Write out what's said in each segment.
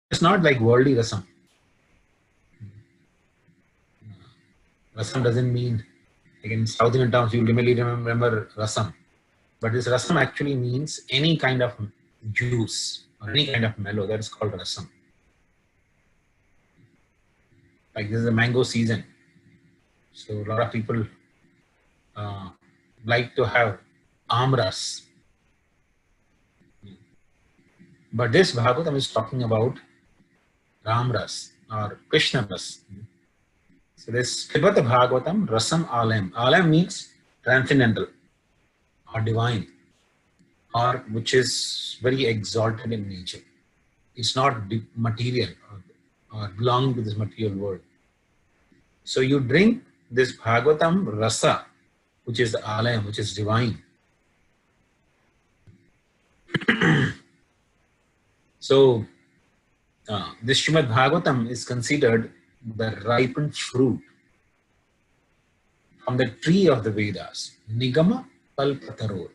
It's not like worldly rasam. Rasam doesn't mean, like in South Indian towns, you'll immediately remember rasam. But this rasam actually means any kind of juice or any kind of mellow. That is called rasam. Like this is a mango season. So a lot of people uh, like to have amras. But this Bhagavatam is talking about Ramras or Krishna Ras. So this Tibet Bhagavatam, Rasam Alam. Alam means transcendental or divine, or which is very exalted in nature. It's not material or belonging to this material world. So you drink this Bhagavatam Rasa, which is the Alayam, which is divine. So this Srimad Bhagavatam is considered the ripened fruit from the tree of the Vedas, Nigama Kalpataror.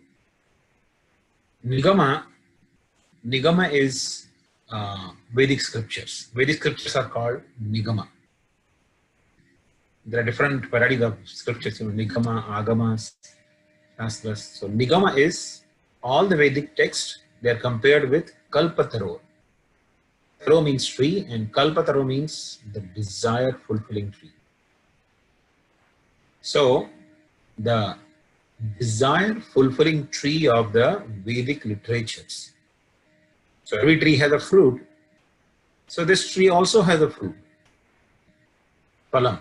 Nigama is Vedic scriptures. Vedic scriptures are called Nigama. There are different varieties of scriptures, Nigama, Agamas, Shastras. So Nigama is all the Vedic texts. They are compared with Kalpataro. Taro means tree, and Kalpataro means the desire fulfilling tree. So the desire fulfilling tree of the Vedic literatures. So every tree has a fruit. So this tree also has a fruit. Phalam.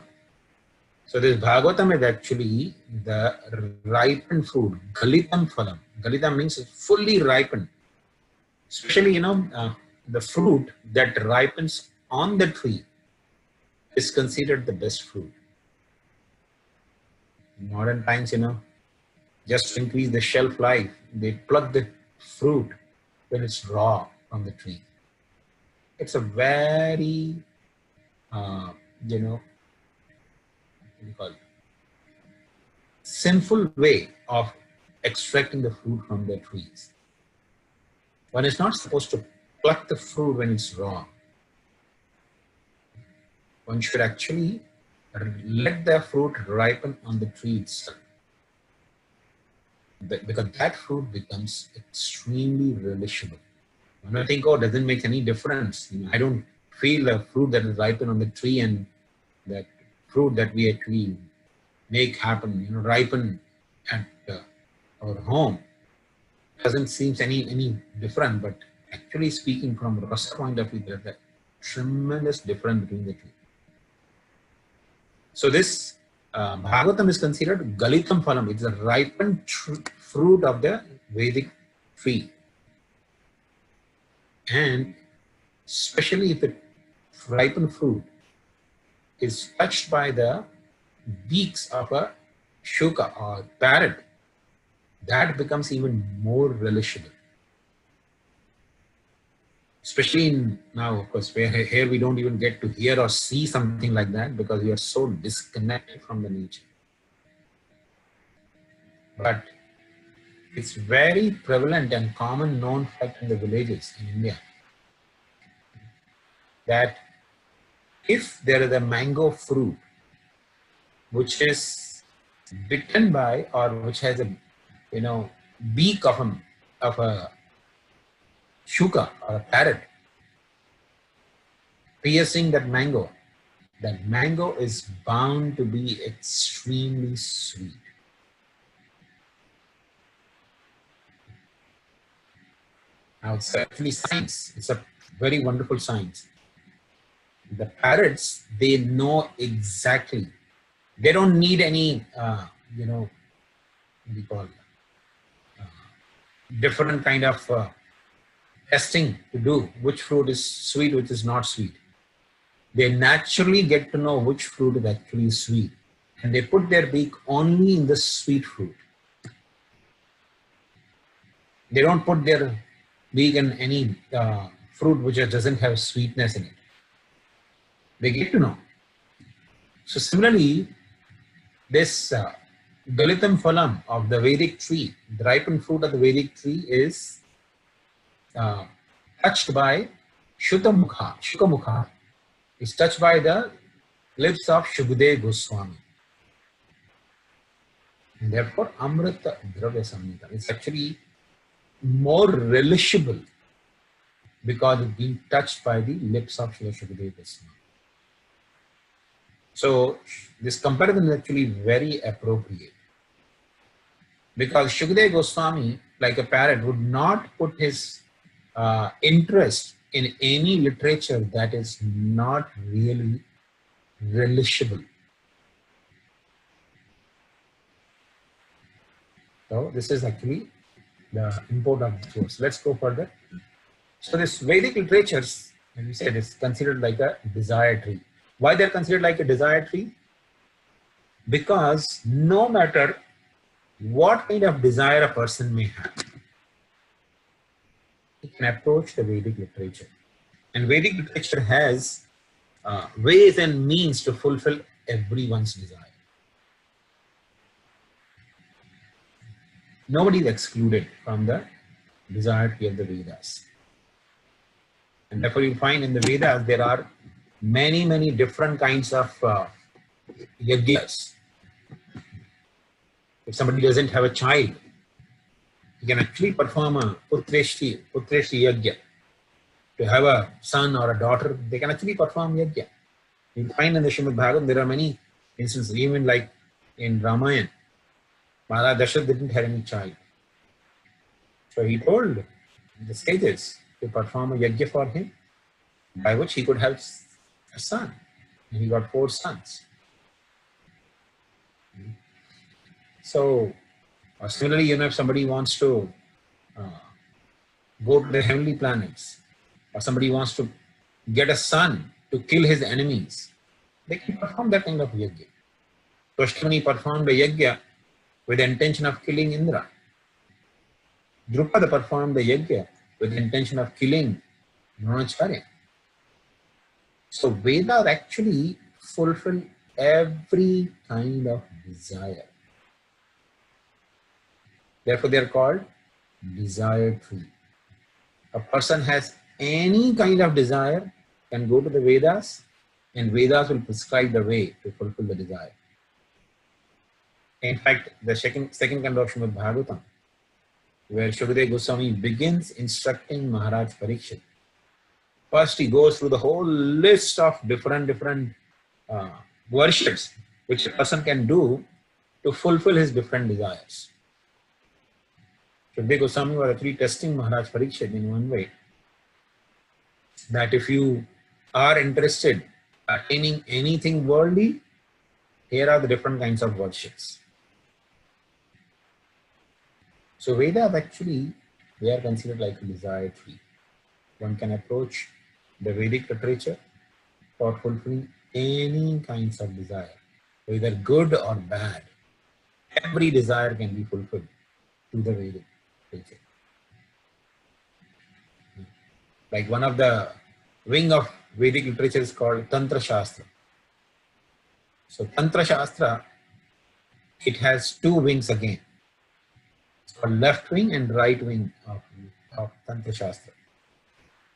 So this Bhagavatam is actually the ripened fruit, Galitam Phalam. Galitam means it's fully ripened. Especially, the fruit that ripens on the tree is considered the best fruit. In modern times, just to increase the shelf life, they pluck the fruit when it's raw from the tree. It's a very, what do you call it? Sinful way of extracting the fruit from the trees. One is not supposed to pluck the fruit when it's raw. One should actually let the fruit ripen on the tree itself. Because that fruit becomes extremely relishable. When I think, doesn't make any difference. I don't feel the fruit that is ripen on the tree and that fruit that we actually make happen, ripen at our home doesn't seem any different. But actually speaking from a rasa point of view, there's a tremendous difference between the two. So this Bhagavatam is considered Galitam Phalam. It's a ripened fruit of the Vedic tree. And especially if the ripened fruit is touched by the beaks of a shuka or parrot, that becomes even more relishable. Especially in now, of course, where here we don't even get to hear or see something like that because we are so disconnected from the nature. But it's very prevalent and common known fact in the villages in India that if there is a mango fruit which is bitten by or which has a beak of a shuka or a parrot piercing that mango is bound to be extremely sweet. Now it's actually science. It's a very wonderful science. The parrots, they know exactly. They don't need any, what do you call it? Different kind of testing to do which fruit is sweet, which is not sweet. They naturally get to know which fruit is actually sweet, and they put their beak only in the sweet fruit. They don't put their beak in any fruit which doesn't have sweetness in it. They get to know. So similarly, this Galitam Phalam of the Vedic tree, the ripened fruit of the Vedic tree is touched by Shukamukha is touched by the lips of Shukdev Goswami. And therefore, Amrita Dravya Samhita is actually more relishable because it's being touched by the lips of Shukdev Goswami. So, this comparison is actually very appropriate because Shukdev Goswami, like a parrot, would not put his interest in any literature that is not really relishable. So this is actually the import of this verse. Let's go further. So this Vedic literatures, as we said, is considered like a desire tree. Why they're considered like a desire tree? Because no matter what kind of desire a person may have, he can approach the Vedic literature. And Vedic literature has ways and means to fulfill everyone's desire. Nobody is excluded from the desire tree of the Vedas. And therefore you find in the Vedas there are many different kinds of yajnas. If somebody doesn't have a child, he can actually perform a putreshti yajna. To have a son or a daughter, they can actually perform yajna. You find in the Srimad Bhagavatam there are many instances, even like in Ramayana, Maharaj Dasharatha didn't have any child. So he told the sages to perform a yajna for him, by which he could have a son. And he got 4 sons. So similarly, if somebody wants to go to the heavenly planets, or somebody wants to get a son to kill his enemies, they can perform that kind of yajna. Twashtamani performed a yajna with the intention of killing Indra. Drupada performed the yajna with the intention of killing Dronacharya. So Vedas actually fulfill every kind of desire. Therefore they are called desire tree. A person has any kind of desire can go to the Vedas, and Vedas will prescribe the way to fulfill the desire. In fact, the second canto of Srimad Bhagavatam, where Shukadeva Goswami begins instructing Maharaj Parikshit, first he goes through the whole list of different worships which a person can do to fulfill his different desires. Shukadeva Goswami was actually testing Maharaj Parikshit in one way, that if you are interested in attaining anything worldly, here are the different kinds of worships. So Vedas actually, they are considered like a desire tree. One can approach the Vedic literature for fulfilling any kinds of desire, whether good or bad. Every desire can be fulfilled through the Vedic literature. Like one of the wing of Vedic literature is called Tantra Shastra. So Tantra Shastra, it has 2 wings again. It's called left wing and right wing of Tantra Shastra.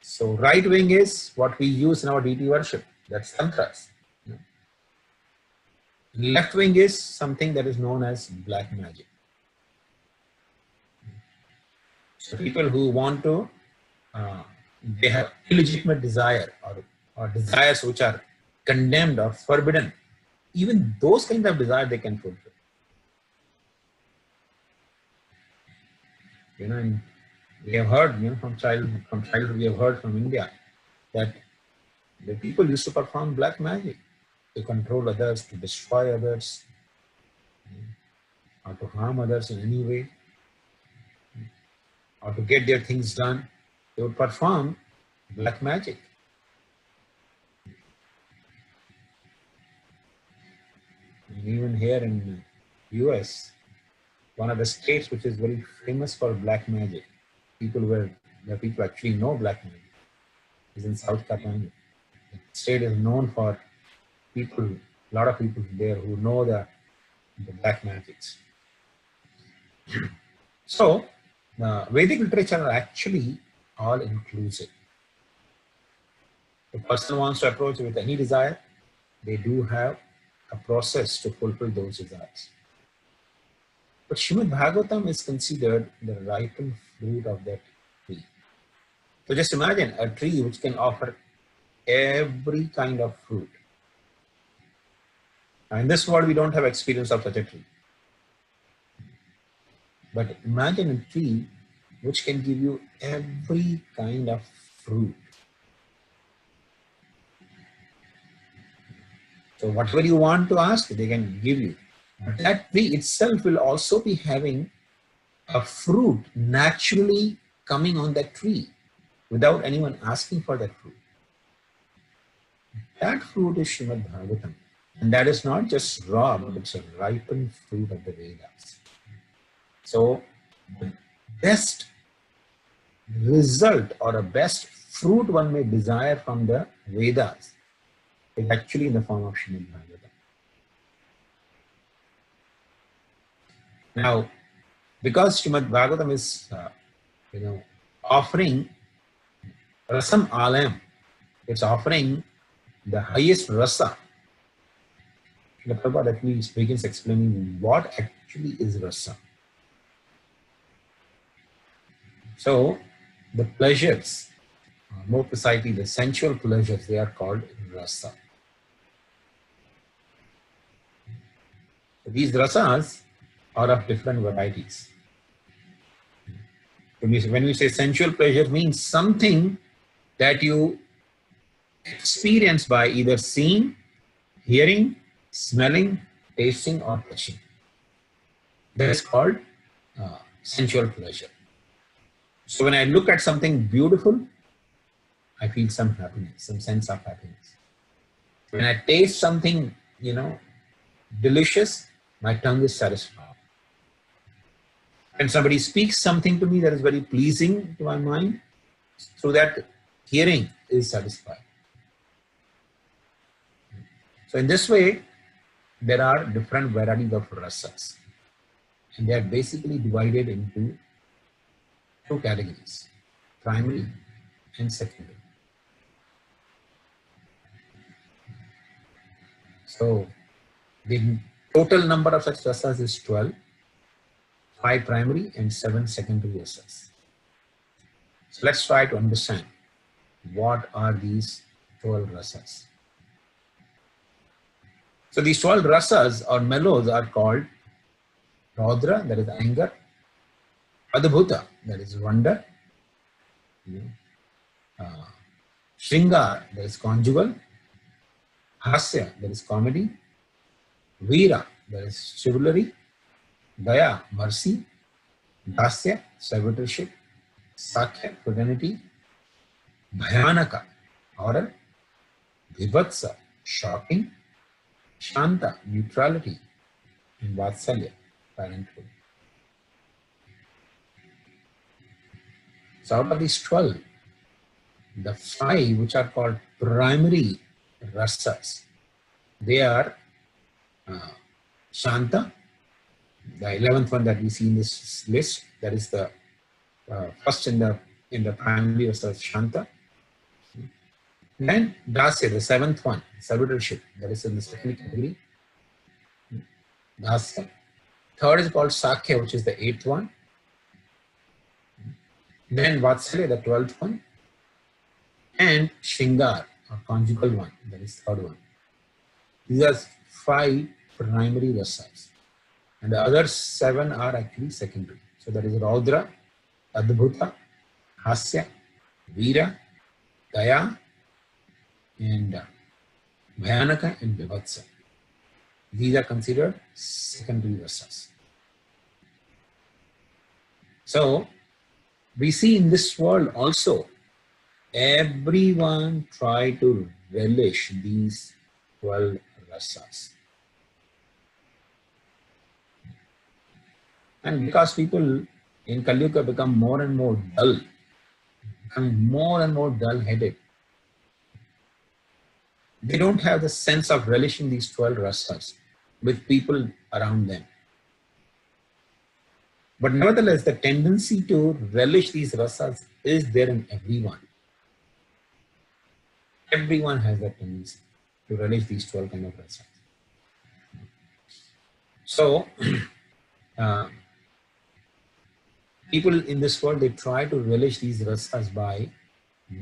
So right wing is what we use in our deity worship. That's Tantras. Left wing is something that is known as black magic. So people who want to, they have illegitimate desire or desires which are condemned or forbidden. Even those kinds of desire they can fulfill. And we have heard, from childhood we have heard from India that the people used to perform black magic to control others, to destroy others, or to harm others in any way, or to get their things done. They would perform black magic. And even here in US, one of the states which is very famous for black magic, the people actually know black magic, is in South Carolina. The state is known for a lot of people there who know the black magics. So the Vedic literature are actually all inclusive. If a person wants to approach with any desire, they do have a process to fulfill those desires. But Srimad Bhagavatam is considered the ripened fruit of that tree. So just imagine a tree which can offer every kind of fruit. Now in this world, we don't have experience of such a tree. But imagine a tree which can give you every kind of fruit. So whatever you want to ask, they can give you. But that tree itself will also be having a fruit naturally coming on that tree without anyone asking for that fruit. That fruit is Srimad Bhagavatam. And that is not just raw, but it's a ripened fruit of the Vedas. So the best result or a best fruit one may desire from the Vedas is actually in the form of Srimad Bhagavatam. Now, because Srimad Bhagavatam is, offering rasam alayam, it's offering the highest rasa. The Prabhupada at least begins explaining what actually is rasa. So, the pleasures, more precisely the sensual pleasures, they are called rasa. These rasas are of different varieties. When we say sensual pleasure, means something that you experience by either seeing, hearing, smelling, tasting, or touching. That is called sensual pleasure. So when I look at something beautiful, I feel some happiness, some sense of happiness. When I taste something, delicious, my tongue is satisfied. When somebody speaks something to me that is very pleasing to my mind, through that hearing is satisfied. So in this way, there are different varieties of rasas. And they are basically divided into two categories, primary and secondary. So the total number of such rasas is 12, 5 primary and 7 secondary rasas. So let's try to understand what are these 12 rasas. So these 12 rasas or mellows are called Raudra, that is anger, Adbhuta, that is wonder, Shringar, that is conjugal, Hasya, that is comedy, Veera, that is chivalry, Daya, mercy, Dasya, servitorship, Sakya, fraternity, Bhayanaka, horror, Vibhatsa, shocking, Shanta, neutrality, and Vatsalya, parenthood. So out of these 12, the 5 which are called primary rasas, they are Shanta, the 11th one that we see in this list, that is the first in the primary rasas, Shanta. Then Dasya, the 7th one, servitorship, that is in the second category, Dasya. Third is called Sakya, which is the 8th one. Then Vatsalya, the 12th one. And Shringar, or conjugal one, that is third one. These are 5 primary rasas. And the other 7 are actually secondary. So that is Raudra, Adbhuta, Hasya, Veera, Daya, and Bhayanaka and Vibhatsa. These are considered secondary rasas. So we see in this world also, everyone try to relish these 12 rasas. And because people in Kali Yuga become more and more dull, dull-headed, they don't have the sense of relishing these 12 rasas with people around them. But nevertheless, the tendency to relish these rasas is there in everyone. Everyone has that tendency to relish these 12 kind of rasas. So, uh, people in this world, they try to relish these rasas by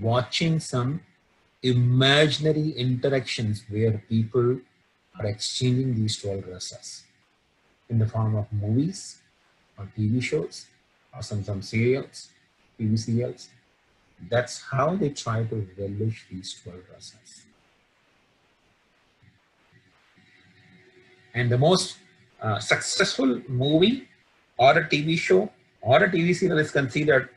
watching some imaginary interactions where people are exchanging these 12 rasas in the form of movies or TV shows or some serials, TV serials. That's how they try to relish these 12 rasas. And the most successful movie or a TV show or a TV serial is considered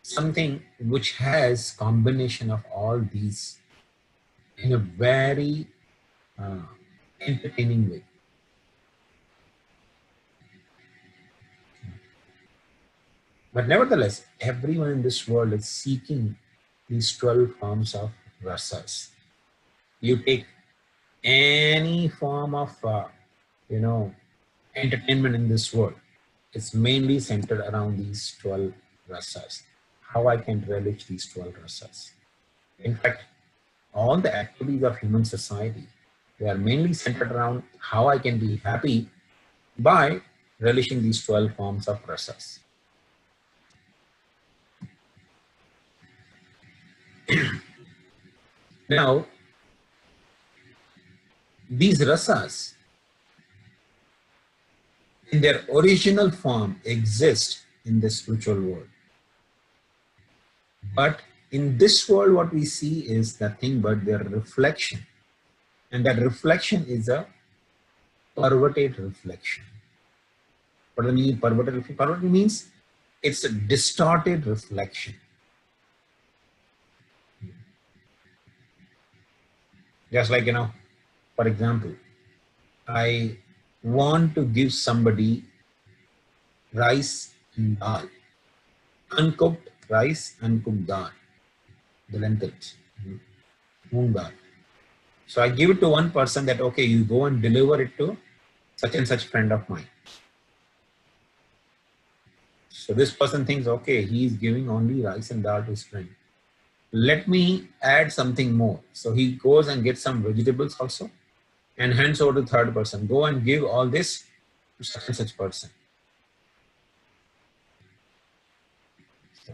something which has combination of all these in a very uh, entertaining way. But nevertheless, everyone in this world is seeking these 12 forms of rasas. You take any form of, entertainment in this world, it's mainly centered around these 12 rasas. How I can relish these 12 rasas. In fact, all the activities of human society, they are mainly centered around how I can be happy by relishing these 12 forms of rasas. Now, these rasas, in their original form, exist in the spiritual world. But in this world, what we see is nothing but their reflection. And that reflection is a perverted reflection. What do I mean perverted reflection? Perverted means it's a distorted reflection. Just like, for example, I want to give somebody rice and dal, uncooked rice, uncooked dal, the lentils, moong dal. So I give it to one person that, okay, you go and deliver it to such and such friend of mine. So this person thinks, okay, he is giving only rice and dal to his friend. Let me add something more. So he goes and gets some vegetables also and hands over to the third person. Go and give all this to such and such person. So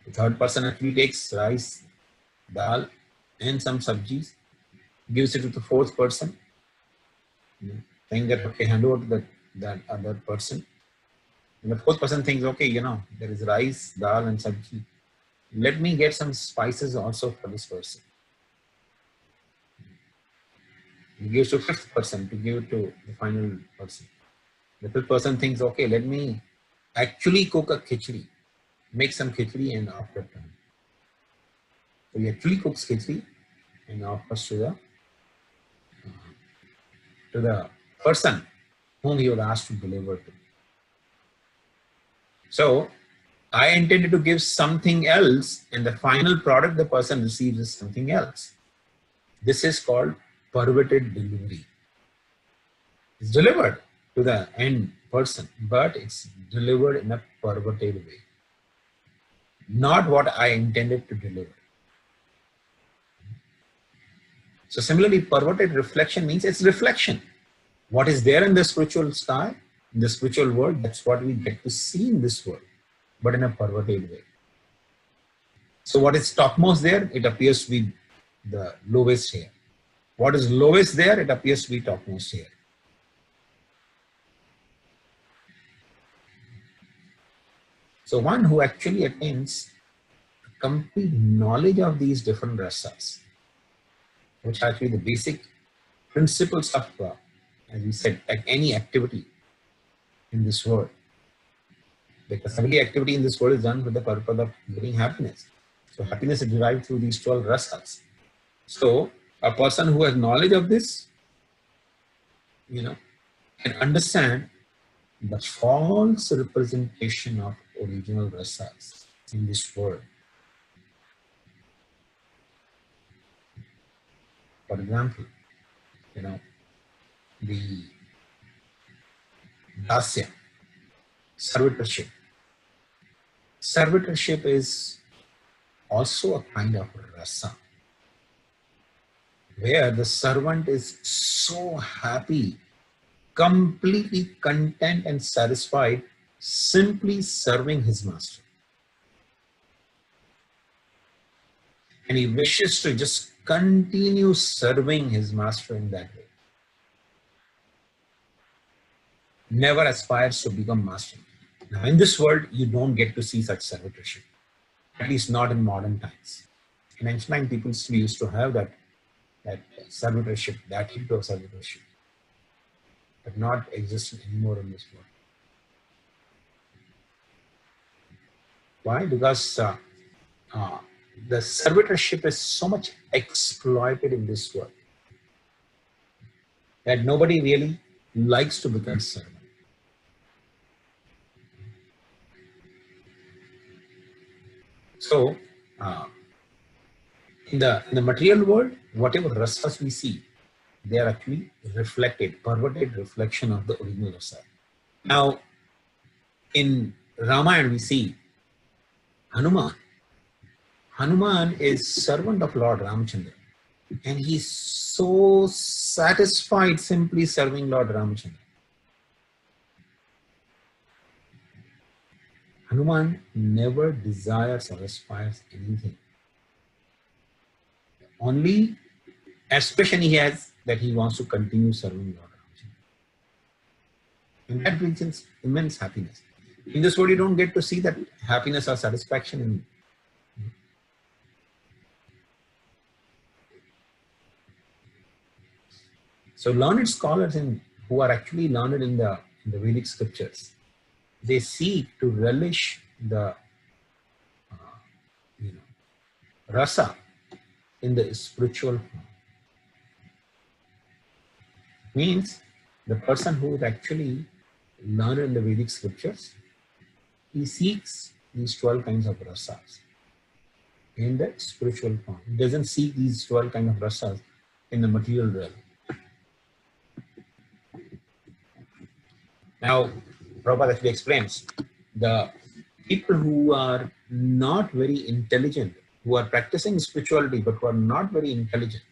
the third person actually takes rice, dal, and some sabjis, gives it to the fourth person, saying that, okay, hand over to that other person. And the fourth person thinks, okay, there is rice, dal, and sabji. Let me get some spices also for this person. He gives to fifth person to give it to the final person. The fifth person thinks, okay, let me actually cook a khichdi, make some khichdi and offer it to him. So he actually cooks khichdi and offers to the person whom he was asked to deliver to. So I intended to give something else, and the final product the person receives is something else. This is called perverted delivery. It's delivered to the end person, but it's delivered in a perverted way. Not what I intended to deliver. So similarly, perverted reflection means it's reflection. What is there in the spiritual sky, in the spiritual world, that's what we get to see in this world, but in a perverted way. So what is topmost there, it appears to be the lowest here. What is lowest there, it appears to be topmost here. So one who actually attains complete knowledge of these different rasas, which are actually the basic principles of, as we said, like any activity in this world. Because every activity in this world is done with the purpose of getting happiness. So happiness is derived through these 12 rasas. So a person who has knowledge of this, can understand the false representation of original rasas in this world. For example, the dasya, servitorship. Servitorship is also a kind of rasa. where the servant is so happy, completely content and satisfied, simply serving his master. And he wishes to just continue serving his master in that way. Never aspires to become master. Now, in this world, you don't get to see such servitorship, at least not in modern times. In ancient time, people still used to have that servitorship, that heat of servitorship, but not existing anymore in this world. Why? Because the servitorship is so much exploited in this world that nobody really likes to become servant. So, in the material world, whatever rasas we see, they are actually reflected, perverted reflection of the original rasa. Now, in Ramayana, we see Hanuman. Hanuman is servant of Lord Ramchandra, and he's so satisfied simply serving Lord Ramchandra. Hanuman never desires or aspires anything. Only aspiration he has that he wants to continue serving Lord Ramchandra. And that brings immense happiness. In this world, you don't get to see that happiness or satisfaction in. So learned scholars who are actually learned in the Vedic scriptures, they seek to relish the rasa in the spiritual form. Means the person who is actually learned in the Vedic scriptures, he seeks these 12 kinds of rasas in the spiritual form. He doesn't seek these 12 kinds of rasas in the material realm. Now, Prabhupada actually explains the people who are not very intelligent, who are practicing spirituality but who are not very intelligent,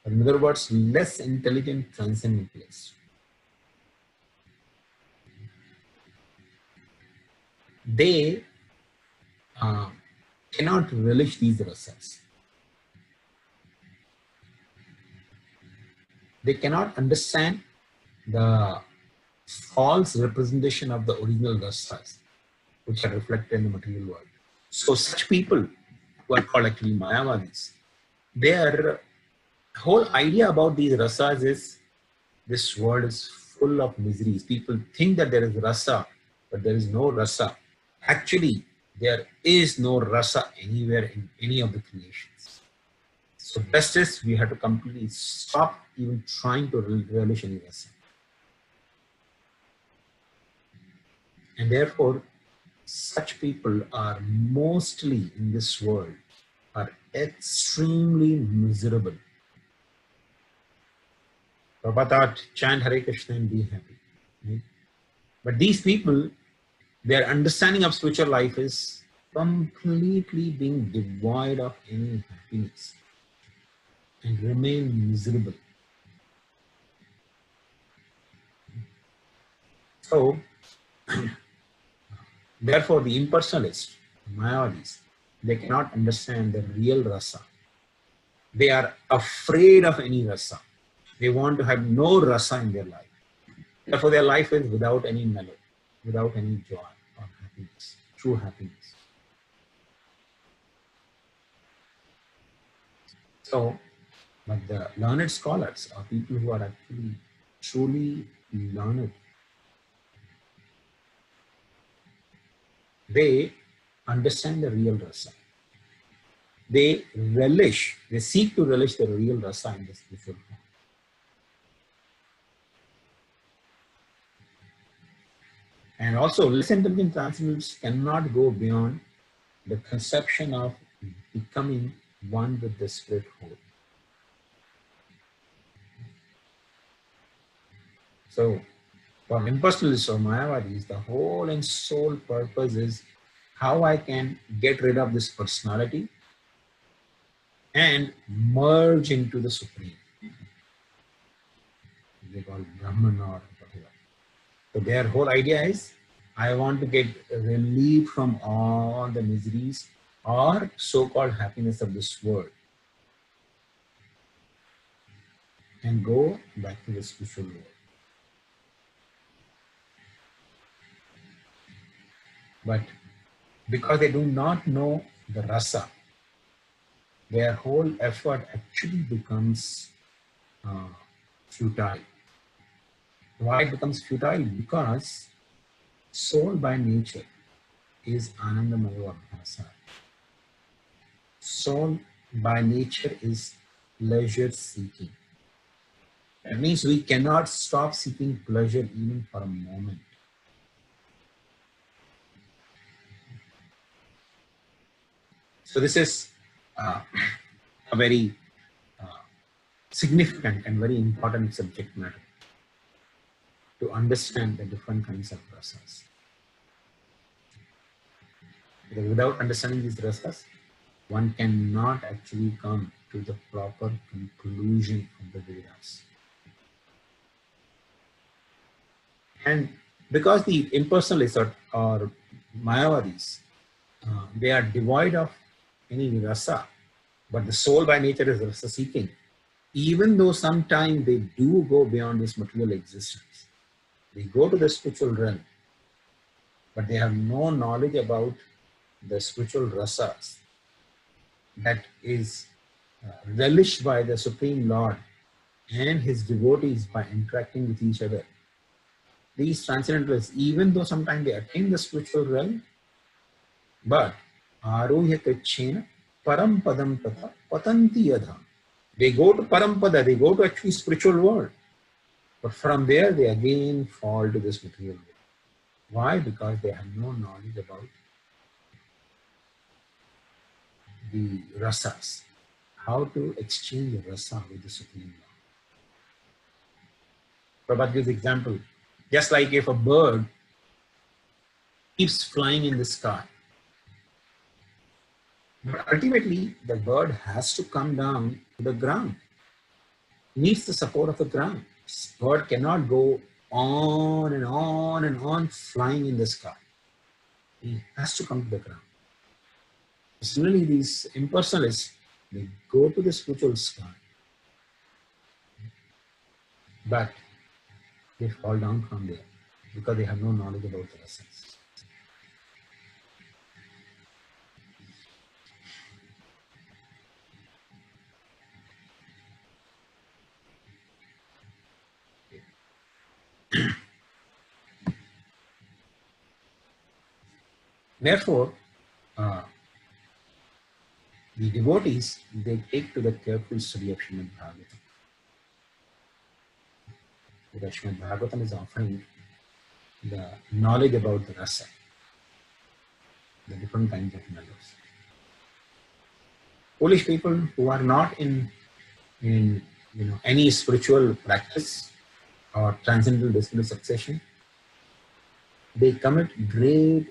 in other words, less intelligent transcendentalists, they cannot relish these rasas. They cannot understand the false representation of the original rasas which are reflected in the material world. So such people who are called actually Mayavadis, their whole idea about these rasas is this world is full of miseries. People think that there is rasa, but there is no rasa. Actually, there is no rasa anywhere in any of the creations. So best is we have to completely stop even trying to relish any rasa. And therefore, such people are mostly in this world are extremely miserable. Prabhupada chant Hare Krishna and be happy. Right? But these people, their understanding of spiritual life is completely being devoid of any happiness and remain miserable. So, therefore, the impersonalists, Mayavadis, they cannot understand the real rasa. They are afraid of any rasa. They want to have no rasa in their life. Therefore, their life is without any mellow, without any joy or happiness, true happiness. So, but the learned scholars are people who are actually truly learned. They understand the real rasa. They seek to relish the real rasa in the spiritual form. And also, less intelligent transcendentalists cannot go beyond the conception of becoming one with the spirit whole. So, for impersonalists or Mayavadis, the whole and sole purpose is how I can get rid of this personality and merge into the Supreme. They call Brahman or whatever. So their whole idea is, I want to get relief from all the miseries or so-called happiness of this world and go back to the spiritual world. But because they do not know the rasa, their whole effort actually becomes futile. Why it becomes futile? Because soul by nature is Anandamaya Abhyasa. Soul by nature is pleasure seeking. That means we cannot stop seeking pleasure even for a moment. So this is a very significant and very important subject matter to understand the different kinds of rasas. Because without understanding these rasas, one cannot actually come to the proper conclusion of the Vedas. And because the impersonalists or Mayavadis, they are devoid of any rasa, but the soul by nature is rasa seeking. Even though sometimes they do go beyond this material existence, they go to the spiritual realm, but they have no knowledge about the spiritual rasas that is relished by the Supreme Lord and his devotees by interacting with each other. These transcendentalists, even though sometimes they attain the spiritual realm, but arohya krichena param padam tata patanti yadha. They go to Parampada, they go to actually spiritual world. But from there, they again fall to this material world. Why? Because they have no knowledge about the rasas, how to exchange the rasa with the Supreme Lord. Prabhupada gives example. Just like if a bird keeps flying in the sky, but ultimately the bird has to come down to the ground. It needs the support of the ground. Bird cannot go on and on and on flying in the sky. He has to come to the ground. Similarly, these impersonalists, they go to the spiritual sky, but they fall down from there because they have no knowledge about the essence. Therefore, the devotees, they take to the careful study of Srimad Bhagavatam. Because Srimad Bhagavatam is offering the knowledge about the rasa, the different kinds of knowledge. Foolish people who are not in any spiritual practice or transcendental disciple succession, they commit great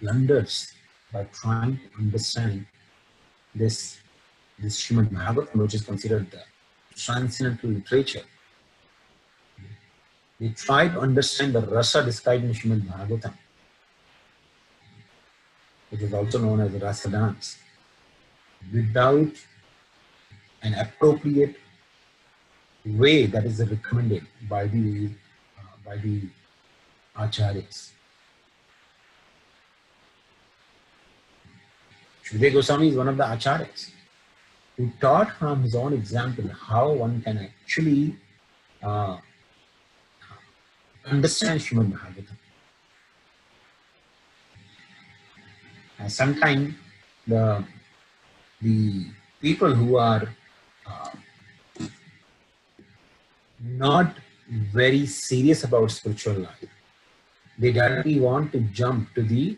blunders by trying to understand this Srimad Bhagavatam, which is considered the transcendental literature. They try to understand the rasa described in Srimad Bhagavatam, which is also known as rasa dance, without an appropriate way that is recommended by the acharyas. Sridhar Goswami is one of the acharyas who taught from his own example how one can actually understand Srimad Bhagavatam. And sometimes the people who are not very serious about spiritual life, they directly want to jump to the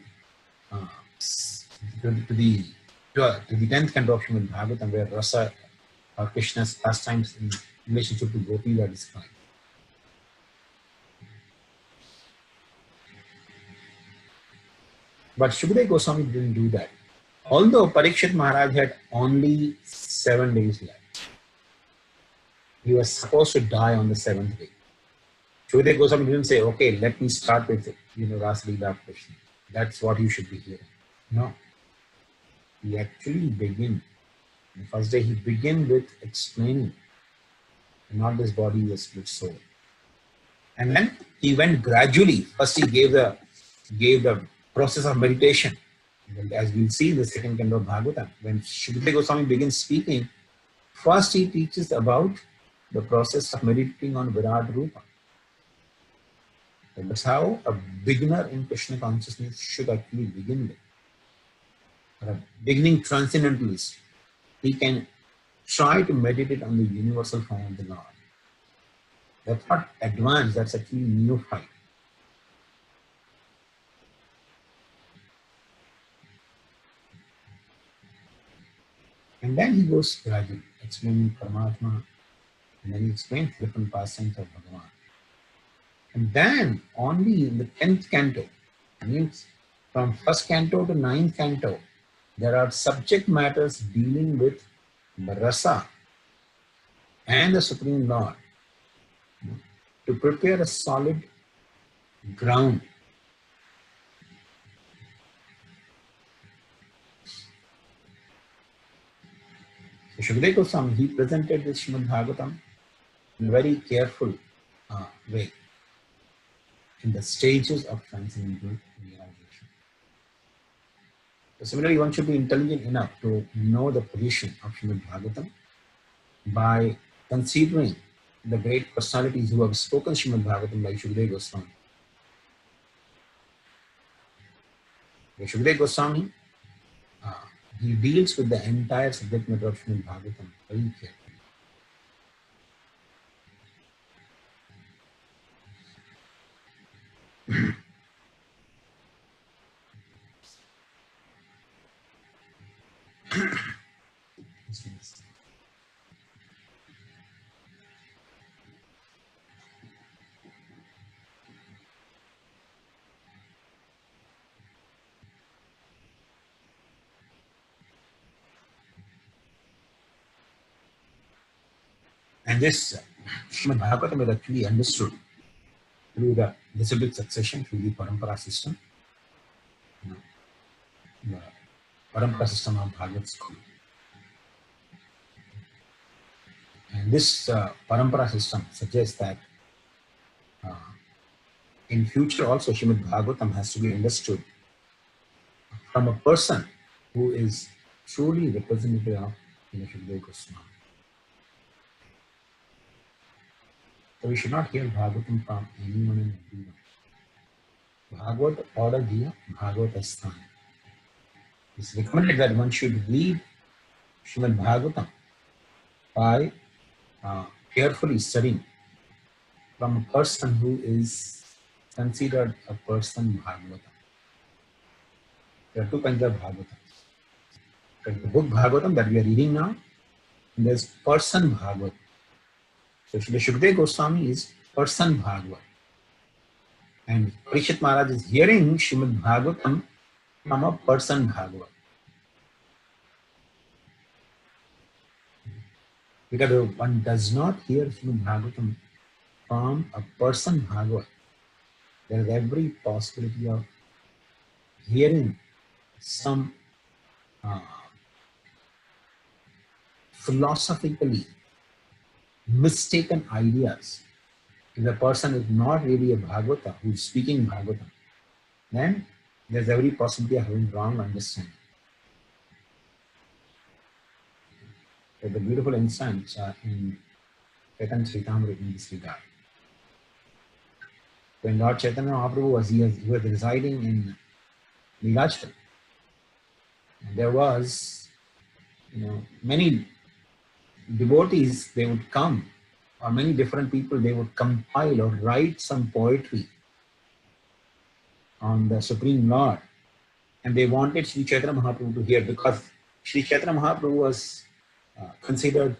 10th canto of Srimad Bhagavatam, where rasa or Krishna's pastimes in relationship to gopis are described. But Shukadeva Goswami didn't do that. Although Parikshit Maharaj had only 7 days left. He was supposed to die on the 7th day. Shukadeva Goswami didn't say, okay, let me start with it, Rasa Leela Krishna. That's what you should be hearing. No. He actually began. The first day he began with explaining, not this body is a split soul. And then he went gradually. First he gave the process of meditation. As we'll see in the second canto of Bhagavatam, when Shukadeva Goswami begins speaking, first he teaches about the process of meditating on Virat Rupa. And that's how a beginner in Krishna consciousness should actually begin with. For a beginning transcendentalist, he can try to meditate on the universal form of the Lord. That's not advanced, that's actually neophyte. And then he goes gradually, explaining Paramatma, and then he explains different pastimes of Bhagavan. And then only in the 10th canto, means from 1st canto to 9th canto, there are subject matters dealing with the rasa and the Supreme Lord to prepare a solid ground. So Shukadeva Goswami, he presented this Srimad Bhagavatam in a very careful way in the stages of transcendental realization. So similarly, one should be intelligent enough to know the position of Srimad Bhagavatam by considering the great personalities who have spoken Srimad Bhagavatam like Shukadeva Goswami. Shukadeva Goswami, he deals with the entire subject matter of Srimad Bhagavatam very carefully. And this Srimad Bhagavatam is actually understood through the disciplic succession, through the parampara system, the parampara system of Bhagavad school. And this parampara system suggests that in future also Srimad Bhagavatam has to be understood from a person who is truly representative of Shukadeva Goswami. So we should not hear Bhagavatam from anyone and everyone. Bhagavat order diya, Bhagavat asthan. It's recommended that one should read Srimad Bhagavatam by carefully studying from a person who is considered a person Bhagavatam. There are two kinds of Bhagavatams. The book Bhagavatam that we are reading now, and there's person Bhagavat. So Shukadeva Goswami is person Bhagavat. And Parikshit Maharaj is hearing Srimad Bhagavatam from a person Bhagavat. Because one does not hear Srimad Bhagavatam from a person Bhagavat, there is every possibility of hearing some philosophically mistaken ideas. If the person is not really a Bhagavata who is speaking Bhagavatam, then there's every possibility of having wrong understanding. There's a beautiful instance in Chaitanya Charitamrita in this regard. When Lord Chaitanya Mahaprabhu was residing in Nilachal, there was, many devotees, they would come, or many different people, they would compile or write some poetry on the Supreme Lord, and they wanted Sri Chaitanya Mahaprabhu to hear, because Sri Chaitanya Mahaprabhu was considered,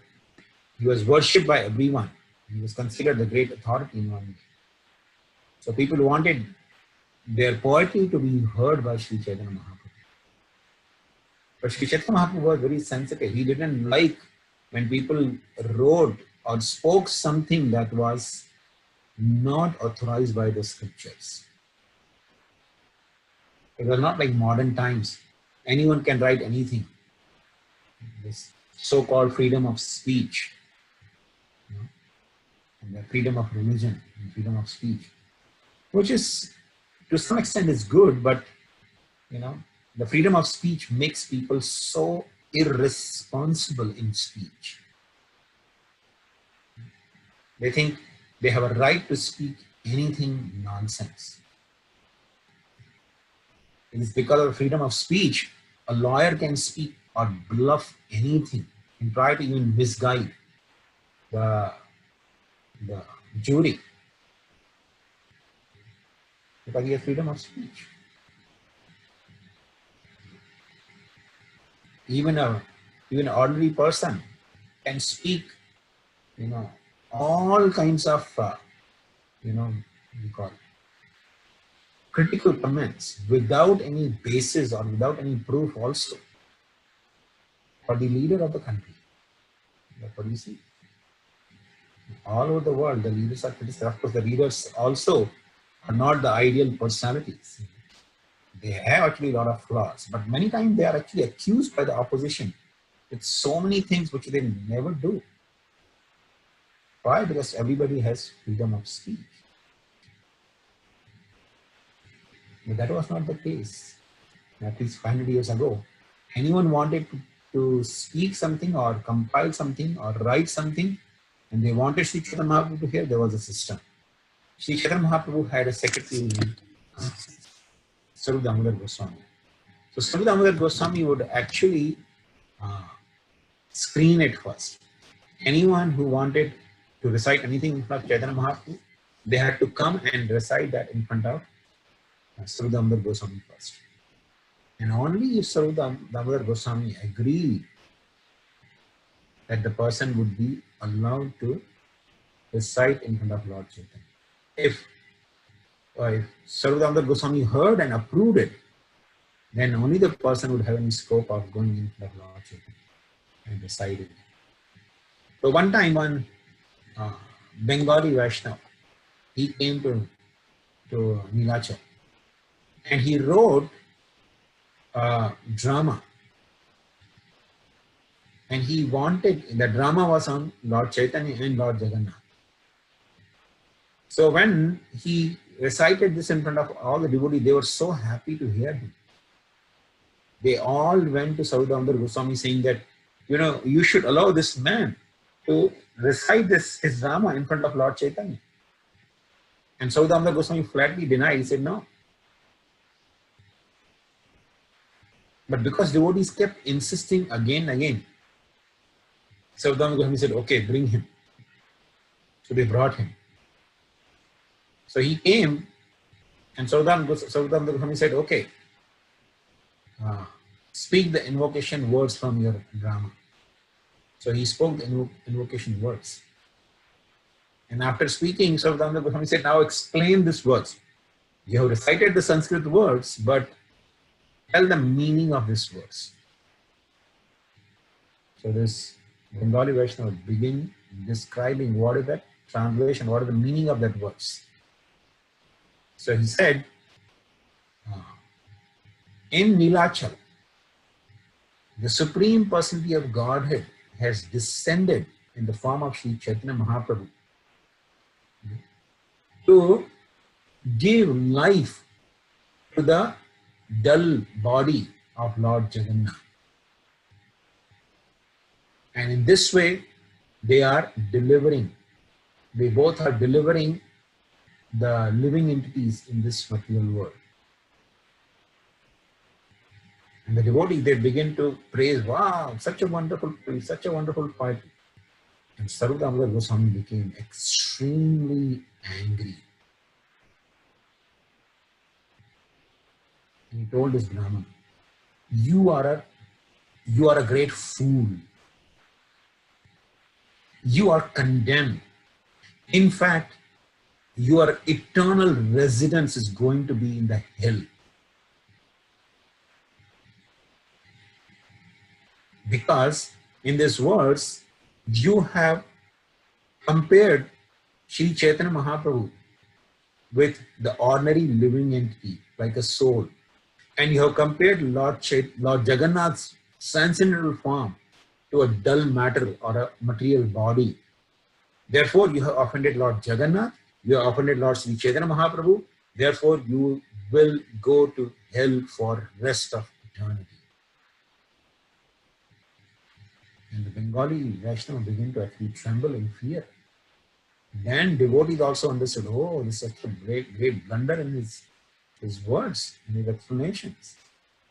he was worshipped by everyone. He was considered the great authority in one way. So people wanted their poetry to be heard by Sri Chaitanya Mahaprabhu. But Sri Chaitanya Mahaprabhu was very sensitive. He didn't like when people wrote or spoke something that was not authorized by the scriptures. It was not like modern times. Anyone can write anything. This so-called freedom of speech, you know, and the freedom of religion and freedom of speech, which is to some extent is good, but you know, the freedom of speech makes people so irresponsible in speech. They think they have a right to speak anything nonsense. It is because of freedom of speech, a lawyer can speak or bluff anything and try to even misguide the, the jury because he has freedom of speech. Even an ordinary person can speak, you know, all kinds of, you know, what we call critical comments without any basis or without any proof also for the leader of the country. That's what you see. All over the world, the leaders are criticized. Of course, the leaders also are not the ideal personalities. They have actually a lot of flaws, but many times they are actually accused by the opposition with so many things which they never do. Why? Because everybody has freedom of speech. But that was not the case. At least 500 years ago, anyone wanted to speak something or compile something or write something, and they wanted Sri Chaitanya Mahaprabhu to hear, there was a system. Sri Chaitanya Mahaprabhu had a secretary named Saru Damodar Goswami. So Saru Damodar Goswami would actually screen it first. Anyone who wanted to recite anything in front of Chaitanya Mahaprabhu, they had to come and recite that in front of Saru Damodar Goswami first. And only if Saru Damodar Goswami agreed that the person would be allowed to recite in front of Lord Chaitanya. If Saru Damodar Goswami heard and approved it, then only the person would have any scope of going in front of Lord Chaitanya and reciting. So one time, one Bengali Vaishnava, he came to Nilachal and he wrote a drama. And he wanted, the drama was on Lord Chaitanya and Lord Jagannath. So when he recited this in front of all the devotees, they were so happy to hear him. They all went to Saru Damodar Goswami saying that, you know, you should allow this man to recite his drama in front of Lord Chaitanya. And Saru Damodar Goswami flatly denied. He said no. But because devotees kept insisting again and again, Saru Damodar Goswami said, okay, bring him. So they brought him. So he came and Saru Damodar Goswami said, okay, speak the invocation words from your drama. So he spoke the invocation words. And after speaking, Saru Damodar Goswami said, now explain these words. You have recited the Sanskrit words, but tell the meaning of these words. So this Bengali Vaishnava begin describing what is that translation, what is the meaning of that words. So he said, in Nilachal, the Supreme Personality of Godhead has descended in the form of Sri Chaitanya Mahaprabhu to give life to the dull body of Lord Jagannath. And in this way, they are delivering. They both are delivering the living entities in this material world. And the devotees, they begin to praise, wow, such a wonderful praise, such a wonderful poetry. And Saru Damodar Goswami became extremely angry. And he told his Brahman, you are a great fool. You are condemned. In fact, your eternal residence is going to be in the hell. Because in this verse, you have compared Sri Chaitanya Mahaprabhu with the ordinary living entity, like a soul. And you have compared Lord Jagannath's transcendental form to a dull matter or a material body. Therefore, you have offended Lord Jagannath, you have offended Lord Sri Chaitanya Mahaprabhu, therefore you will go to hell for rest of eternity. And the Bengali Vaishnava began to actually tremble in fear. Then devotees also understood, oh, this is such a great blunder in his words, in his explanations.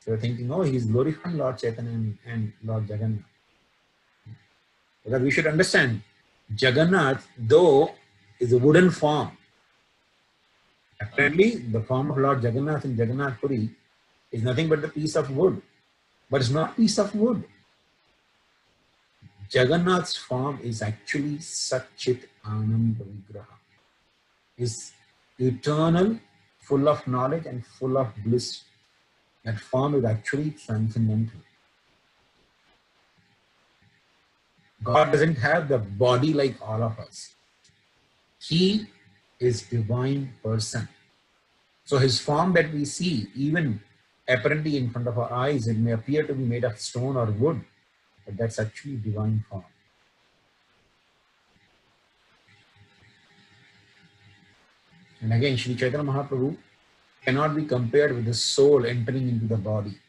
They were thinking, oh, he's glorifying Lord Chaitanya and Lord Jagannath. Because we should understand, Jagannath, though, is a wooden form. Apparently, the form of Lord Jagannath in Jagannath Puri is nothing but the piece of wood. But it's not a piece of wood. Jagannath's form is actually Satchit Ananda Vigraha. Is eternal, full of knowledge and full of bliss. That form is actually transcendental. God doesn't have the body like all of us. He is divine person. So his form that we see, even apparently in front of our eyes, it may appear to be made of stone or wood, but that's actually divine form. And again, Sri Chaitanya Mahaprabhu cannot be compared with the soul entering into the body.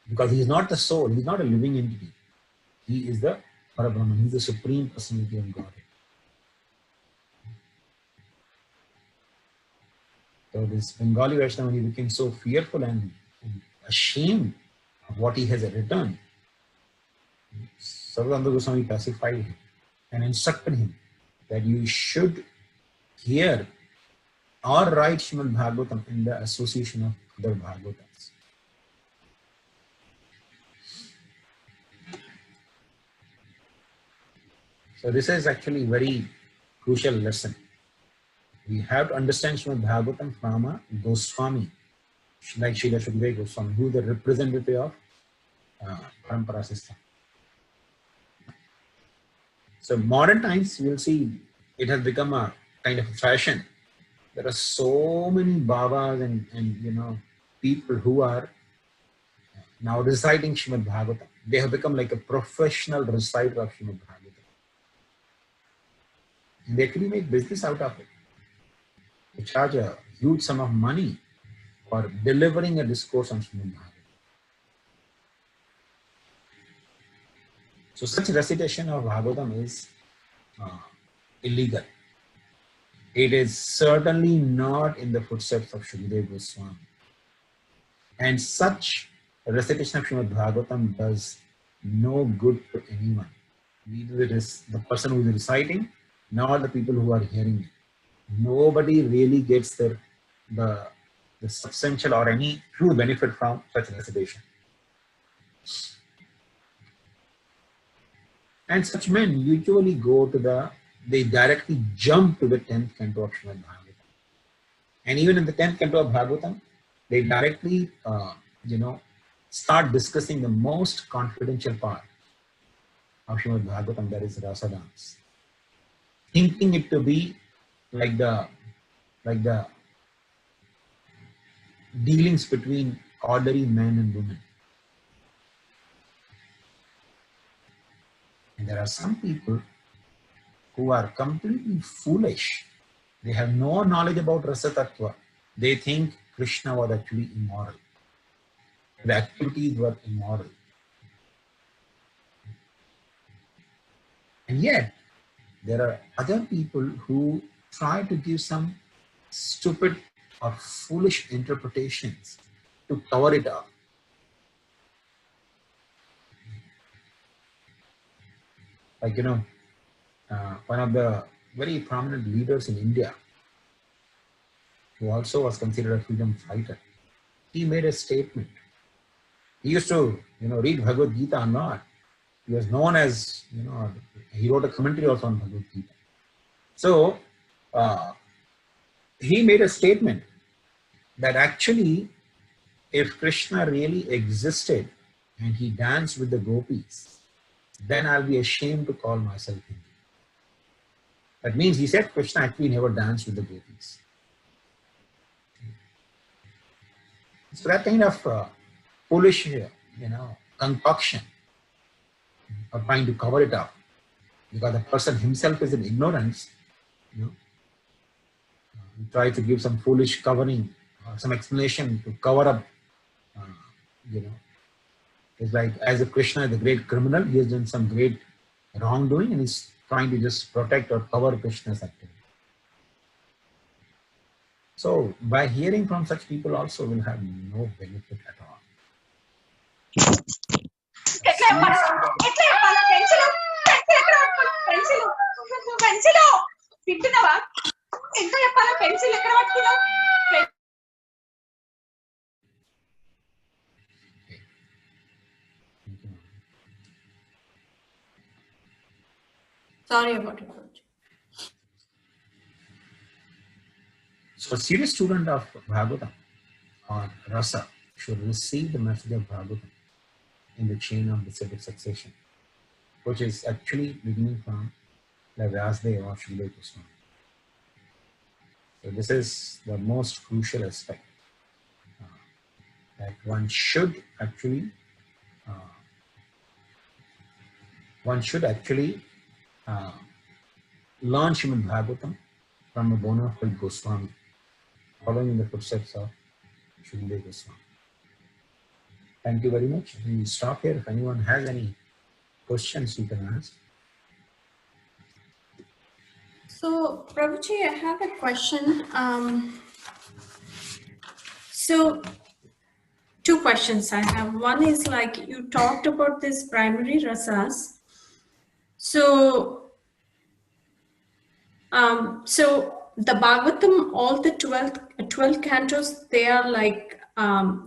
Because he is not the soul, he is not a living entity. He is the Parabrahman, he is the Supreme Personality of Godhead. So this Bengali Vaishnava, he became so fearful and ashamed of what he has written. Sarvananda Goswami pacified him and instructed him that you should hear or write Srimad Bhagavatam in the association of other Bhagavatams. So this is actually a very crucial lesson. We have to understand Srimad Bhagavatam from a Goswami, like Srila Shukadeva Goswami, who is the representative of Parampara system. So modern times, you will see it has become a kind of a fashion. There are so many Babas and people who are now reciting Srimad Bhagavatam. They have become like a professional reciter of Srimad Bhagavatam. And they actually make business out of it. They charge a huge sum of money for delivering a discourse on Srimad Bhagavatam. So such recitation of Bhagavatam is illegal. It is certainly not in the footsteps of Shukadeva Goswami. And such recitation of Srimad Bhagavatam does no good to anyone. Neither it is the person who is reciting, nor the people who are hearing it. Nobody really gets the substantial or any true benefit from such recitation. And such men usually they directly jump to the 10th canto of Srimad Bhagavatam. And even in the 10th canto of Bhagavatam, they directly, start discussing the most confidential part of Srimad Bhagavatam, that is Rasa dance, thinking it to be like the dealings between ordinary men and women. And there are some people who are completely foolish. They have no knowledge about Rasa Tattva. They think Krishna was actually immoral. The activities were immoral. And yet, there are other people who try to give some stupid or foolish interpretations to cover it up. Like, one of the very prominent leaders in India, who also was considered a freedom fighter, he made a statement. He used to, read Bhagavad Gita or not. He was known as, he wrote a commentary also on Bhagavad Gita. So, he made a statement that actually, if Krishna really existed and he danced with the gopis, then I'll be ashamed to call myself Hindu. That means he said Krishna actually never danced with the gopis. So that kind of foolish, concoction or trying to cover it up, because the person himself is in ignorance, he try to give some foolish covering or some explanation to cover up, you know, it's like as a Krishna is a great criminal, he has done some great wrongdoing and he's trying to just protect or cover Krishna's activity. So by hearing from such people also will have no benefit at all. Sorry about it. So a serious student of Bhagavatam or Rasa should receive the message of Bhagavatam in the chain of descended succession, which is actually beginning from the Vyasdeva or Srila Goswami. So this is the most crucial aspect that one should actually learn Srimad Bhagavatam from a bona fide Goswami, following in the footsteps of Srila Goswami. Thank you very much. We will stop here. If anyone has any questions, you can ask. So, Prabhuji, I have a question. So, two questions I have. One is like you talked about this primary rasas. So, the Bhagavatam, all the 12 cantos, they are like,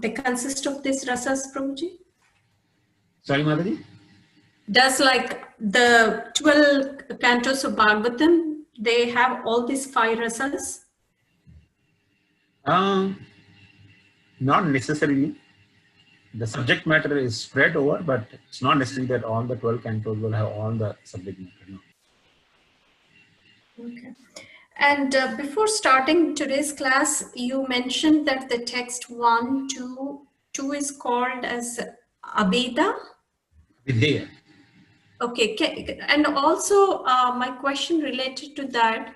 they consist of these rasas, Prabhuji? Sorry, Mataji? Does like the 12 cantos of Bhagavatam, they have all these 5 rasas? Not necessarily. The subject matter is spread over, but it's not necessary that all the 12 cantos will have all the subject matter. No. Okay. And before starting today's class, you mentioned that the text 1, 2 is called as Abheda. Videya. Okay, and also my question related to that,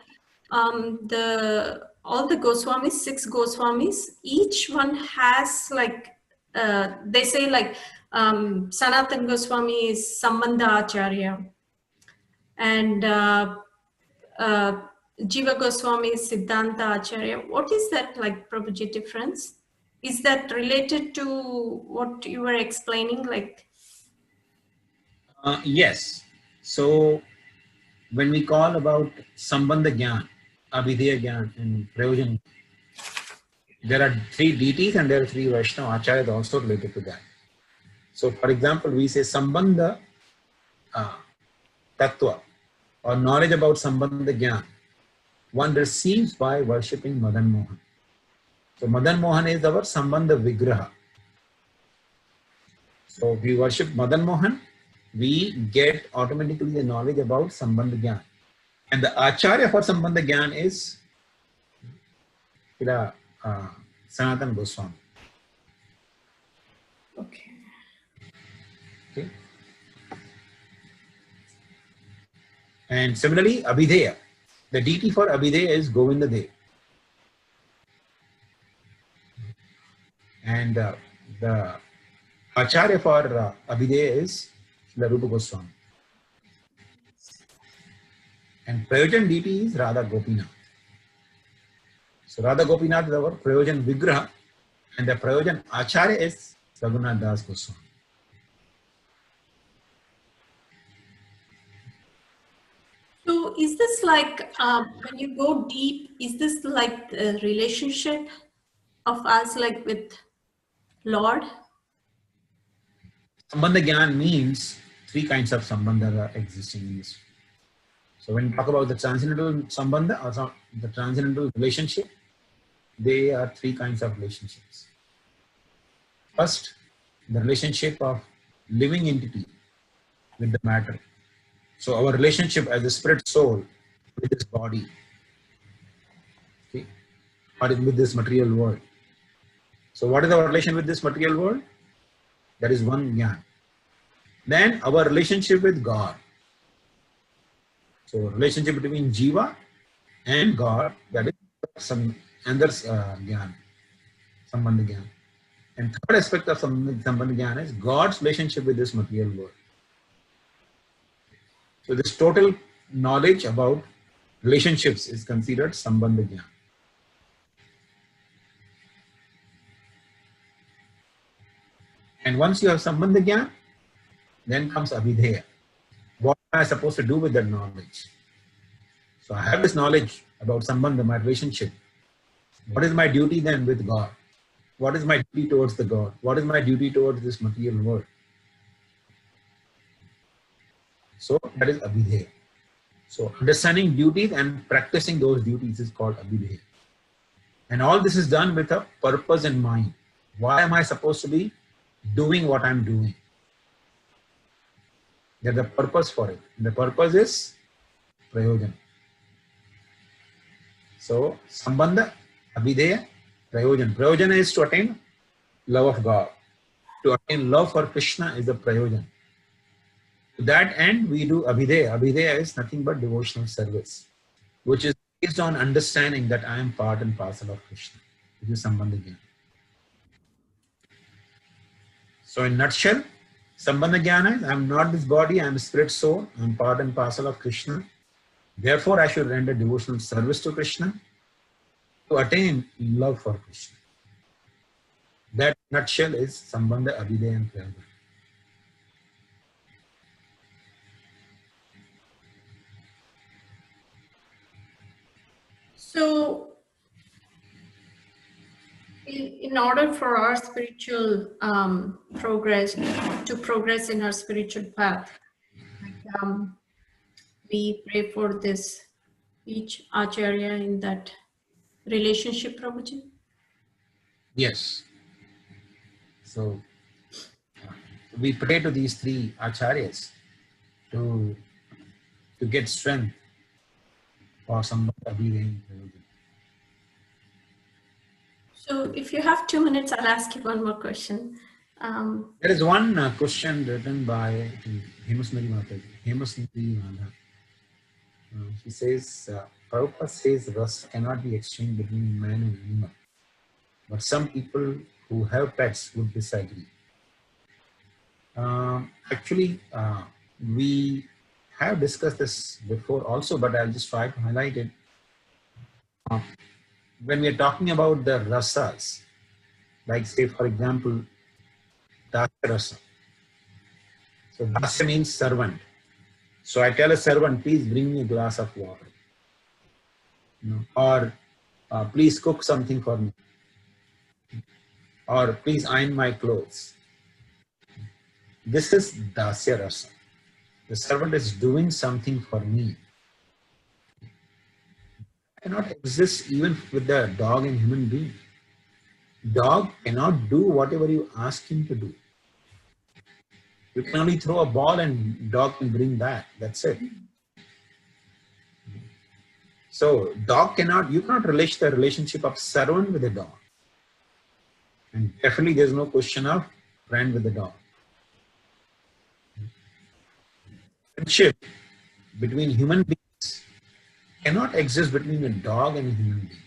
all the Goswamis, 6 Goswamis, each one has like, they say like Sanatan Goswami is Sambandha Acharya, and Jiva Goswami is Siddhanta Acharya. What is that like, Prabhuji, difference? Is that related to what you were explaining, like? Yes. So when we call about Sambandha Gyan, Abhidheya Gyan, and Prayojan, there are 3 deities and there are 3 Vaishnava Acharyas also related to that. So for example, we say Sambandha Tattva or knowledge about Sambandha Gyan, one receives by worshipping Madan Mohan. So Madan Mohan is our Sambandha Vigraha. So if we worship Madan Mohan, we get automatically the knowledge about Sambandha Gyan. And the Acharya for Sambandha Gyan is Sanatan Goswami. Okay. Okay. And similarly, Abhidheya. The deity for Abhidheya is Govinda Dev. And the Acharya for Abhidheya is Srila Rupa Goswami. And Prayojan deity is Radha Gopinath. So Radha Gopinath is our Prayojan Vigraha, and the Prayojan Acharya is Raghunath Das Goswami. So is this like, when you go deep, is this like the relationship of us like with Lord? Sambandha Gyan means 3 kinds of Sambandha are existing in this. So when you talk about the transcendental Sambandha or the transcendental relationship, they are 3 kinds of relationships. First, the relationship of living entity with the matter. So our relationship as a spirit soul with this body, okay, or with this material world. So what is our relation with this material world? That is one jnana. Then our relationship with God. So relationship between Jiva and God, that is some another jnana, sambandha jnana. And third aspect of sambandha jnana is God's relationship with this material world. So this total knowledge about relationships is considered sambandha jnana. And once you have sambandha jnana, then comes abhideya. What am I supposed to do with that knowledge? So I have this knowledge about sambandha, my relationship. What is my duty then with God? What is my duty towards the God? What is my duty towards this material world? So that is abhideya. So understanding duties and practicing those duties is called abhideya. And all this is done with a purpose in mind. Why am I supposed to be doing what I'm doing? There's a purpose for it. And the purpose is prayojana. So sambandha, abhideya, prayojana. Prayojana is to attain love of God. To attain love for Krishna is the prayojana. To that end, we do abhideya. Abhideya is nothing but devotional service, which is based on understanding that I am part and parcel of Krishna. This is sambandha jnana. So in nutshell, sambandha jnana is I am not this body, I am a spirit soul, I am part and parcel of Krishna. Therefore, I should render devotional service to Krishna to attain love for Krishna. That nutshell is sambandha, abhideya and prayojana. So, in order for our spiritual progress, to progress in our spiritual path, we pray for this, each acharya in that relationship, Prabhuji? Yes. So we pray to these three acharyas to get strength for sambandha, abhideya and prayojana. So if you have 2 minutes, I'll ask you one more question. There is one question written by Hemasmari Mata. She says, Prabhupada says rasa cannot be exchanged between man and animal, but some people who have pets would disagree. Actually, we have discussed this before also, but I'll just try to highlight it. When we are talking about the rasas, like say for example, dasya rasa. So dasya means servant. So I tell a servant, please bring me a glass of water. Or please cook something for me. Or please iron my clothes. This is dasya rasa. The servant is doing something for me. Cannot exist even with the dog and human being. Dog cannot do whatever you ask him to do. You can only throw a ball and dog can bring that. That's it. So you cannot relate the relationship of servant with a dog. And definitely there's no question of friend with the dog. Friendship between human beings cannot exist between a dog and a human being.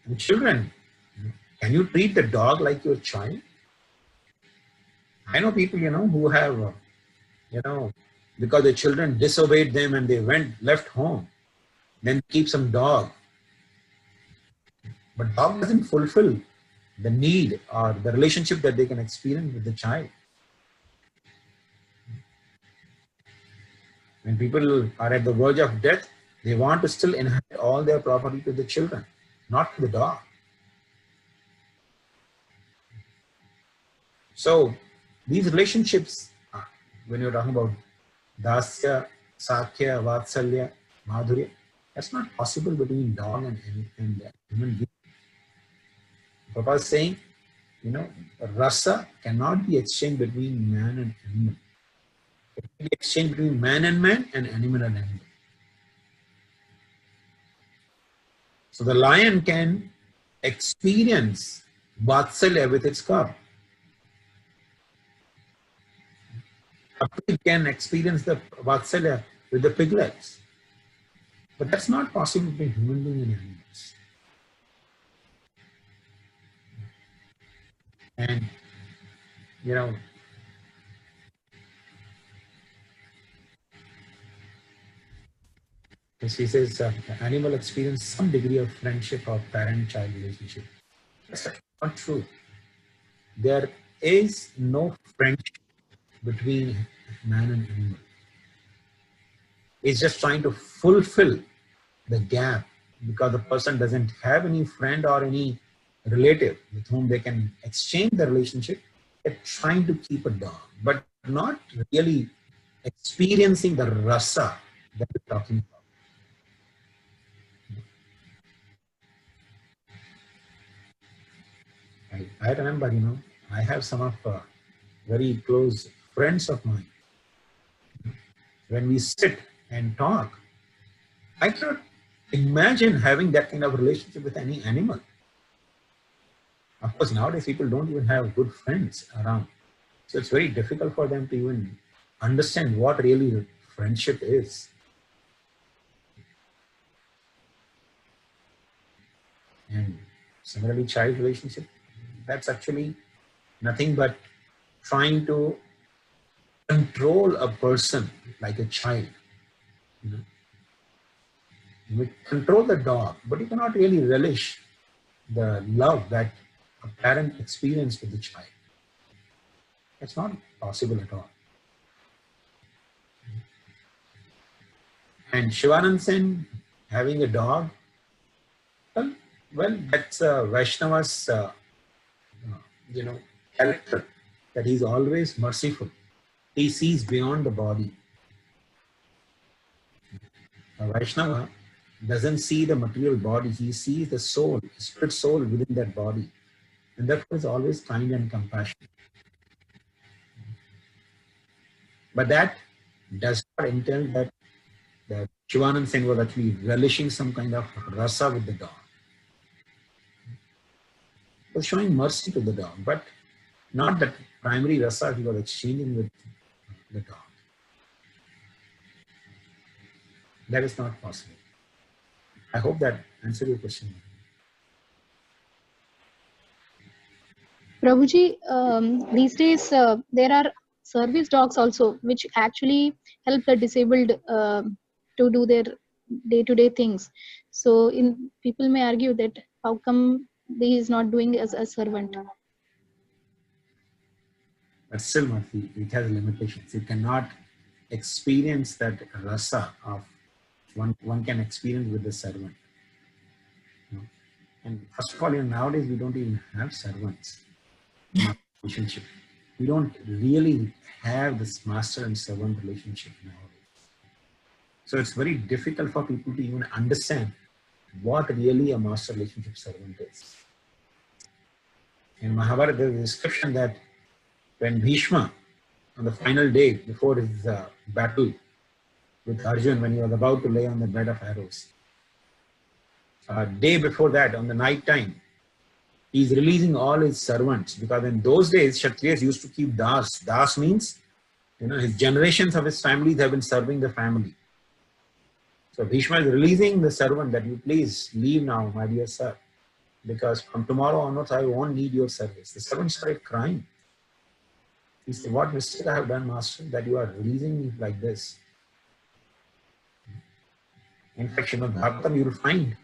And children, can you treat the dog like your child? I know people, who have, because the children disobeyed them and they left home, then keep some dog. But dog doesn't fulfill the need or the relationship that they can experience with the child. When people are at the verge of death, they want to still inherit all their property to the children, not to the dog. So these relationships, when you're talking about dasya, sakya, vatsalya, madhurya, that's not possible between dog and human being. Papa is saying, rasa cannot be exchanged between man and animal. It can be exchanged between man and man and animal and animal. So the lion can experience vatsalya with its cub. A pig can experience the vatsalya with the piglets. But that's not possible between human beings and animals. And, she says the animal experience some degree of friendship or parent-child relationship. That's not true. There is no friendship between man and animal. It's just trying to fulfill the gap because the person doesn't have any friend or any relative with whom they can exchange the relationship. They're trying to keep a dog, but not really experiencing the rasa that we're talking about. I remember, I have some of very close friends of mine. When we sit and talk, I cannot imagine having that kind of relationship with any animal. Of course, nowadays people don't even have good friends around. So it's very difficult for them to even understand what really friendship is. And similarly, child relationship, that's actually nothing but trying to control a person like a child. You control the dog, but you cannot really relish the love that a parent experienced with the child. It's not possible at all. And Shivanand Sen having a dog, well, that's Vaishnava's, character, that he's always merciful. He sees beyond the body. A Vaishnava doesn't see the material body, he sees the soul, the spirit soul within that body. And therefore is always kind and compassionate. But that does not entail that Shivanand Sen was actually relishing some kind of rasa with the dog. He was showing mercy to the dog, but not that primary rasa he was exchanging with the dog. That is not possible. I hope that answered your question. Prabhuji, these days there are service dogs also, which actually help the disabled to do their day-to-day things. So, people may argue that how come he is not doing as a servant? But still, Murthy, it has limitations. You cannot experience that rasa of one can experience with the servant. And first of all, nowadays we don't even have servants in our relationship. We don't really have this master and servant relationship nowadays. So it's very difficult for people to even understand what really a master relationship servant is. In Mahabharata, there is a description that when Bhishma, on the final day before his battle with Arjun, when he was about to lay on the bed of arrows, day before that, on the night time, he's releasing all his servants, because in those days, Kshatriyas used to keep das. Das means, his generations of his families have been serving the family. So Bhishma is releasing the servant that you please leave now, my dear sir, because from tomorrow onwards, I won't need your service. The servant started crying. He said, what mistake I have done, master, that you are releasing me like this? In fact, Srimad Bhagavatam, you will find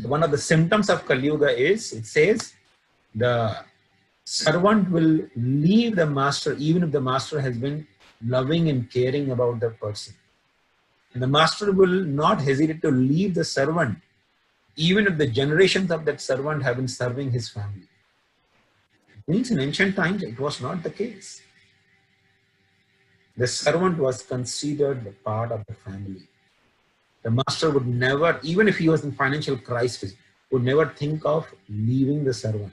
one of the symptoms of Kali Yuga is, it says, the servant will leave the master even if the master has been loving and caring about the person. And the master will not hesitate to leave the servant even if the generations of that servant have been serving his family. It means in ancient times, it was not the case. The servant was considered the part of the family. The master would never, even if he was in financial crisis, would never think of leaving the servant.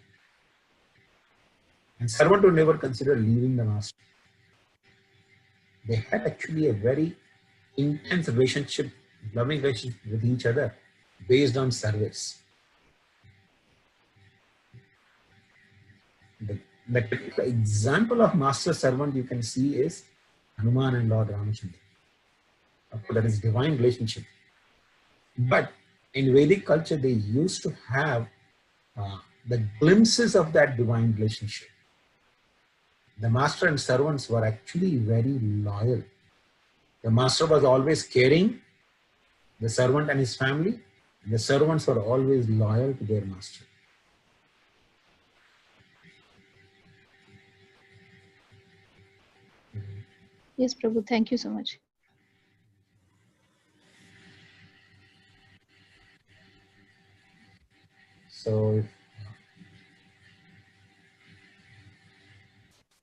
And servant would never consider leaving the master. They had actually a very intense relationship, loving relationship with each other based on service. The typical example of master servant you can see is Hanuman and Lord Ramachandra. That is divine relationship. But in Vedic culture, they used to have the glimpses of that divine relationship. The master and servants were actually very loyal. The master was always caring, the servant and his family, and the servants were always loyal to their master. Yes, Prabhu. Thank you so much. So,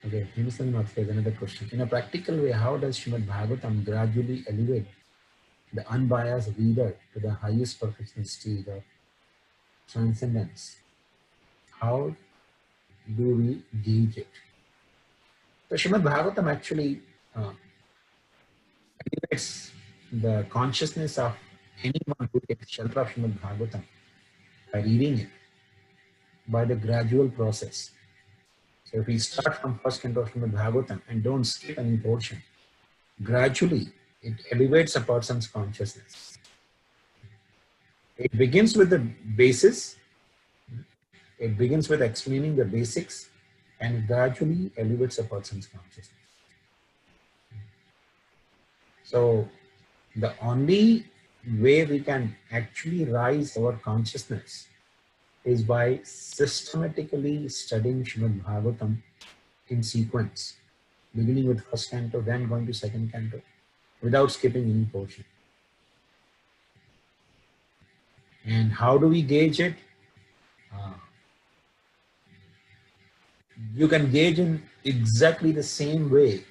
okay, Himsanath has another question. In a practical way, how does Srimad Bhagavatam gradually elevate the unbiased reader to the highest perfectional stage of transcendence? How do we gauge it? So Srimad Bhagavatam actually elevates the consciousness of anyone who takes shelter of Srimad Bhagavatam by reading it, by the gradual process. So if we start from first canto of Srimad Bhagavatam and don't skip any portion, gradually it elevates a person's consciousness. It begins with the basis, it begins with explaining the basics, and gradually elevates a person's consciousness. So the only way we can actually rise our consciousness is by systematically studying Srimad Bhagavatam in sequence, beginning with first canto, then going to second canto, without skipping any portion. And how do we gauge it? You can gauge in exactly the same way.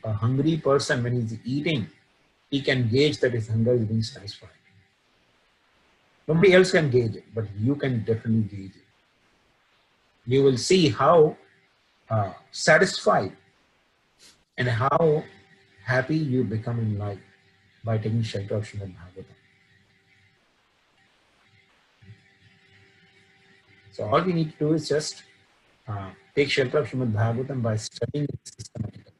A hungry person, when he's eating, he can gauge that his hunger is being satisfied. Nobody else can gauge it, but you can definitely gauge it. You will see how satisfied and how happy you become in life by taking shelter of Srimad Bhagavatam. So all we need to do is just take shelter of Srimad Bhagavatam by studying it systematically,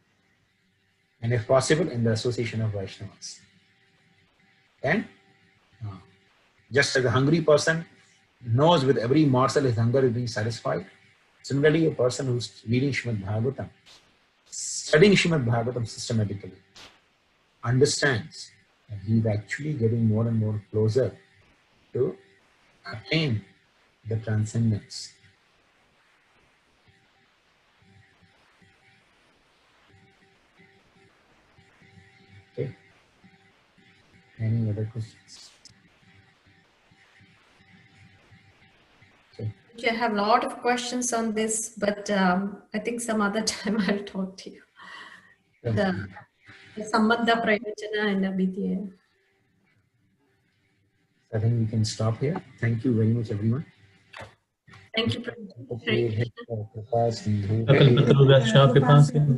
and if possible in the association of Vaishnavas. And just as a hungry person knows with every morsel his hunger is being satisfied, similarly a person who's reading Srimad Bhagavatam, studying Srimad Bhagavatam systematically, understands that he's actually getting more and more closer to attain the transcendence. Okay. Any other questions? Okay. I have a lot of questions on this, but I think some other time I'll talk to you. The Sambandha Prayojana and Abhidhyaya. I think we can stop here. Thank you very much, everyone. Thank you, Prabhuji. Okay.